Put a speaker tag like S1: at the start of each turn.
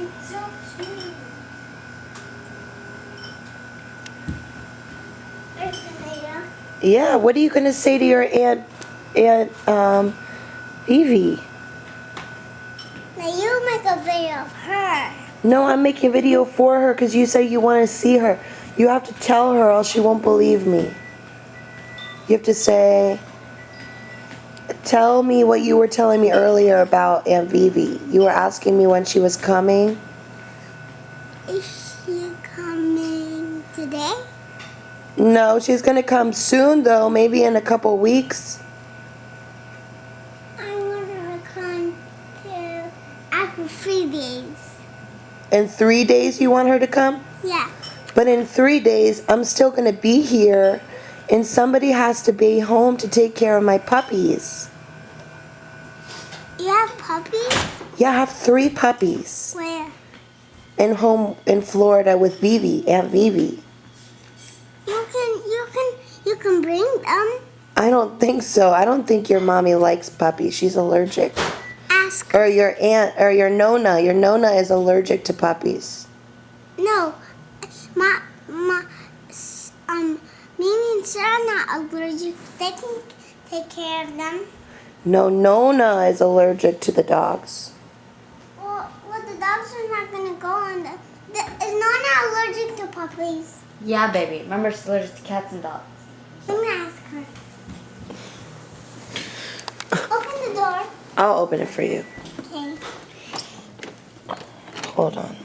S1: It's so cute. There's the video.
S2: Yeah, what are you going to say to your Aunt Vivi?
S1: Now you make a video of her.
S2: No, I'm making a video for her because you say you want to see her. You have to tell her or else she won't believe me. You have to say, tell me what you were telling me earlier about Aunt Vivi. You were asking me when she was coming.
S1: Is she coming today?
S2: No, she's going to come soon though, maybe in a couple weeks.
S1: I want her to come to after 3 days.
S2: In 3 days you want her to come?
S1: Yeah.
S2: But in 3 days, I'm still going to be here, and somebody has to be home to take care of my puppies.
S1: You have puppies?
S2: Yeah, I have 3 puppies.
S1: Where?
S2: In home in Florida with Vivi, Aunt Vivi.
S1: You can bring them.
S2: I don't think so. I don't think your mommy likes puppies. She's allergic.
S1: Ask her.
S2: Or your aunt, or your Nona. Your Nona is allergic to puppies.
S1: No. Mimi and Sarah are not allergic. They can take care of them.
S2: No, Nona is allergic to the dogs.
S1: Well, the dogs are not going to go on the... Is Nana allergic to puppies?
S3: Yeah, baby. Remember, she's allergic to cats and dogs.
S1: Let me ask her. Open the door.
S2: I'll open it for you.
S1: Okay.
S2: Hold on.